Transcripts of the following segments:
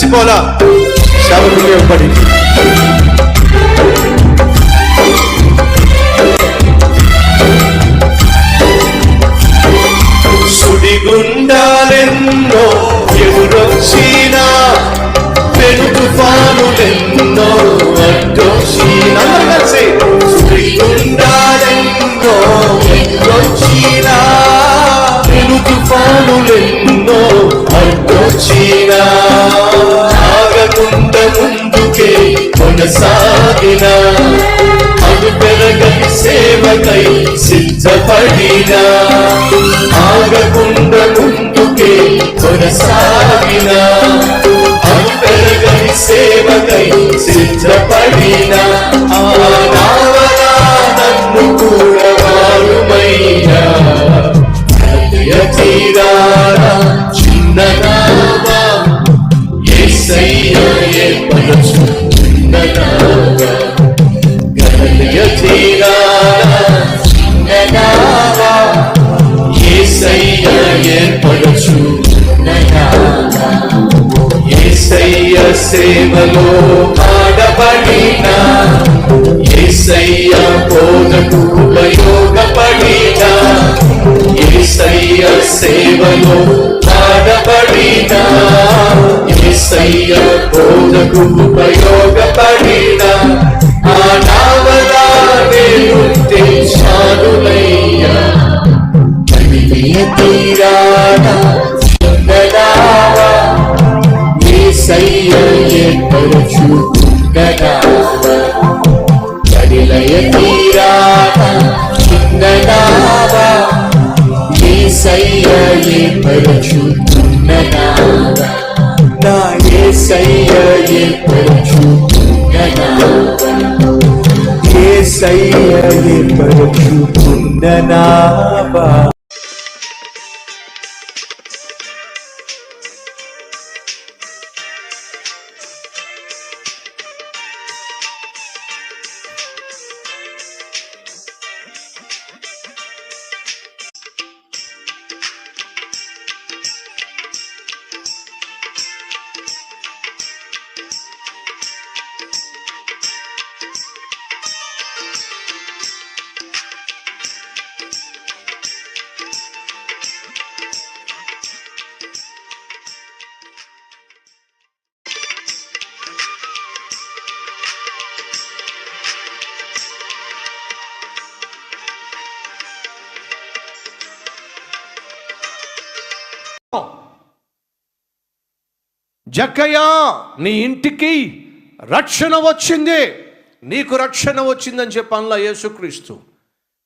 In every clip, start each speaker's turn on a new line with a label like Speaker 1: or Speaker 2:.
Speaker 1: అలసిపోలా సేవకులు ఇవ్వబడి సుడిగుండాలెన్నో ఎదురొచ్చినా పెను తుఫానులెన్నో అడ్డొచ్చినా సుడిగుండాలెన్నో ఎదురొచ్చినా పెను తుఫానులెన్నో అడ్డొచ్చినా ఆగకుండా ముందుకే కొనసాగినా అది పెరగని సేవకై సిద్ధపడినా ఆగకుండా ముందుకే కొనసాగినా అది పెరగని సేవకై సిద్ధపడినా ఆ నావలా నన్ను కూడా వారుమైనా హృదయ తీరానా చిన్న నావా యేసయ్య ఏర్పరచుకున్న నావా హృదయ తీరానా చిన్న నావా యేసయ్య ఏర్పరచుకున్న నావా యేసయ్య సేవలో ఆడబడినా యేసయ్య బోధకు ఉపయోగపడినా యేసయ్య సేవలో ఆడబడినా యేసయ్య బోధకు ఉపయోగపడినా ఆ నావలా నేనుంటే చాలునయ్యా కనిలియ తీరానా చిన్ననావా యేసయ్య ఏర్పరచుకున్న నావా కనిలియ తీరానా చిన్ననావా యేసయ్య ఏర్పరచుకున్న నావా నా యేసయ్య ఏర్పరచుకున్న నావా యేసయ్య ఏర్పరచుకున్న నావా.
Speaker 2: జక్కయ్యా, నీ ఇంటికి రక్షణ వచ్చింది, నీకు రక్షణ వచ్చిందని చెప్పానులా యేసుక్రీస్తు.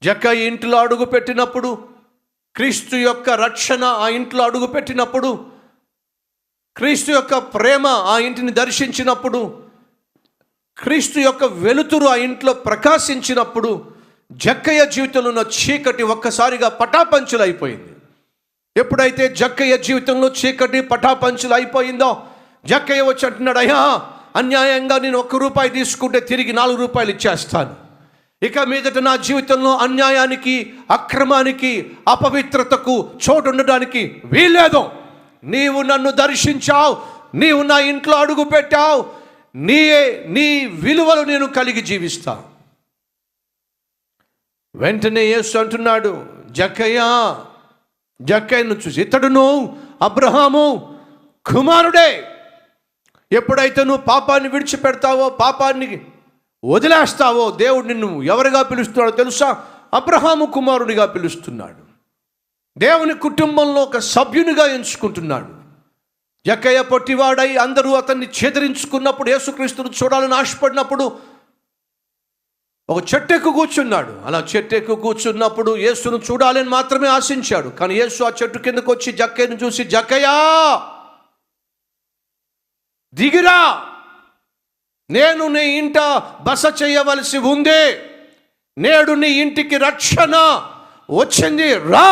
Speaker 2: జక్కయ్య ఇంట్లో అడుగు పెట్టినప్పుడు, క్రీస్తు యొక్క రక్షణ ఆ ఇంట్లో అడుగు పెట్టినప్పుడు, క్రీస్తు యొక్క ప్రేమ ఆ ఇంటిని దర్శించినప్పుడు, క్రీస్తు యొక్క వెలుతురు ఆ ఇంట్లో ప్రకాశించినప్పుడు జక్కయ్య జీవితంలో ఉన్న చీకటి ఒక్కసారిగా పటాపంచులు అయిపోయింది. ఎప్పుడైతే జక్కయ్య జీవితంలో చీకటి పటాపంచులు అయిపోయిందో, జక్కయ్య వచ్చి అంటున్నాడు, అయ్యా అన్యాయంగా నేను 1 రూపాయి తీసుకుంటే తిరిగి 4 రూపాయలు ఇచ్చేస్తాను. ఇక మీదట నా జీవితంలో అన్యాయానికి, అక్రమానికి, అపవిత్రతకు చోటు ఉండడానికి వీల్లేదు. నీవు నన్ను దర్శించావు, నీవు నా ఇంట్లో అడుగు పెట్టావు, నీ విలువలు నేను కలిగి జీవిస్తా. వెంటనే యేసు అంటున్నాడు, జక్కయ్యను చూసి, ఇతడును అబ్రహాము కుమారుడే. ఎప్పుడైతే నువ్వు పాపాన్ని విడిచిపెడతావో, పాపాన్ని వదిలేస్తావో, దేవుడు నిన్ను ఎవరిగా పిలుస్తున్నాడో తెలుసా? అబ్రహాము కుమారుడిగా పిలుస్తున్నాడు. దేవుని కుటుంబంలో ఒక సభ్యునిగా ఎంచుకుంటున్నాడు. జక్కయ్య పొట్టివాడై అందరూ అతన్ని చెదిరించుకున్నప్పుడు, యేసుక్రీస్తును చూడాలని ఆశపడినప్పుడు ఒక చెట్టెక్కు కూర్చున్నాడు. అలా చెట్టెక్కు కూర్చున్నప్పుడు యేసును చూడాలని మాత్రమే ఆశించాడు. కానీ యేసు ఆ చెట్టు కిందకు వచ్చి జక్కయ్యను చూసి, జక్కయ్యా దిగిరా, నేను నీ ఇంట బస చేయవలసి ఉంది, నేడు నీ ఇంటికి రక్షణ వచ్చింది, రా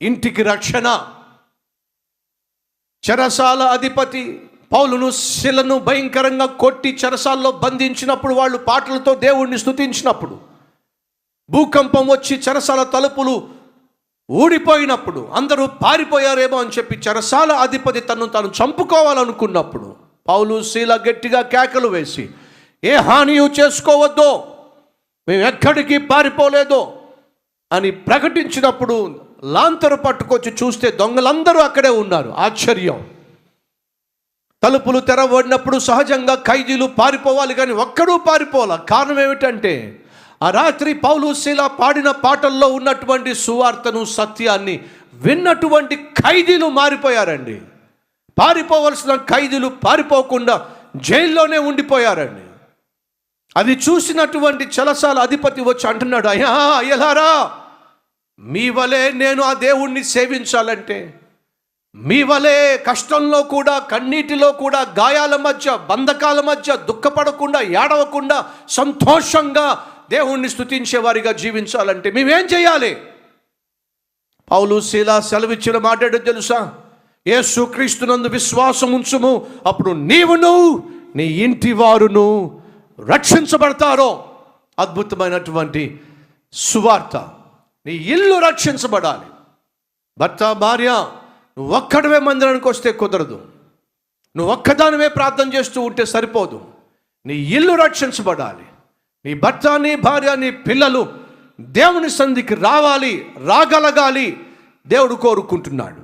Speaker 2: ఇంటికి రక్షణ. చెరసాల అధిపతి పౌలును శిలను భయంకరంగా కొట్టి చెరసాల్లో బంధించినప్పుడు, వాళ్ళు పాటలతో దేవుణ్ణి స్తుతించినప్పుడు, భూకంపం వచ్చి చెరసాల తలుపులు ఊడిపోయినప్పుడు అందరూ పారిపోయారేమో అని చెప్పి చెరసాల అధిపతి తను తాను చంపుకోవాలనుకున్నప్పుడు పౌలు శీల గట్టిగా కేకలు వేసి, ఏ హానియు చేసుకోవద్దో, మేము ఎక్కడికి పారిపోలేదో అని ప్రకటించినప్పుడు లాంతరు పట్టుకొచ్చి చూస్తే దొంగలందరూ అక్కడే ఉన్నారు. ఆశ్చర్యం. తలుపులు తెరవబడినప్పుడు సహజంగా ఖైదీలు పారిపోవాలి, కానీ ఒక్కడూ పారిపోవాలి. కారణం ఏమిటంటే ఆ రాత్రి పౌలు శీల పాడిన పాటల్లో ఉన్నటువంటి సువార్తను, సత్యాన్ని విన్నటువంటి ఖైదీలు మారిపోయారండి. పారిపోవలసిన ఖైదీలు పారిపోకుండా జైల్లోనే ఉండిపోయారండి. అది చూసినటువంటి చెరసాల అధిపతి వచ్చి అంటున్నాడు, అయ్యా అయ్యలారా, మీ వలే నేను ఆ దేవుణ్ణి సేవించాలంటే, మీ వలే కష్టంలో కూడా, కన్నీటిలో కూడా, గాయాల మధ్య, బంధకాల మధ్య దుఃఖపడకుండా, ఏడవకుండా, సంతోషంగా దేవుణ్ణి స్తుతించే వారిగా జీవించాలంటే మేమేం చేయాలి? పౌలు శీల సెలవిచ్చిన మాట ఏంటో తెలుసా? యేసుక్రీస్తునందు విశ్వాసం ఉంచుము, అప్పుడు నీవును నీ ఇంటి వారును రక్షించబడతారో. అద్భుతమైనటువంటి సువార్త. నీ ఇల్లు రక్షించబడాలి. భర్త, భార్య, నువ్వు ఒక్కడవే మందిరానికి వస్తే కుదరదు. నువ్వు ఒక్కదానివే ప్రార్థన చేస్తూ ఉంటే సరిపోదు. నీ ఇల్లు రక్షించబడాలి. నీ భర్త, నీ భార్య, నీ పిల్లలు దేవుని సన్నిధికి రాగలగాలి. దేవుడు కోరుకుంటున్నాడు.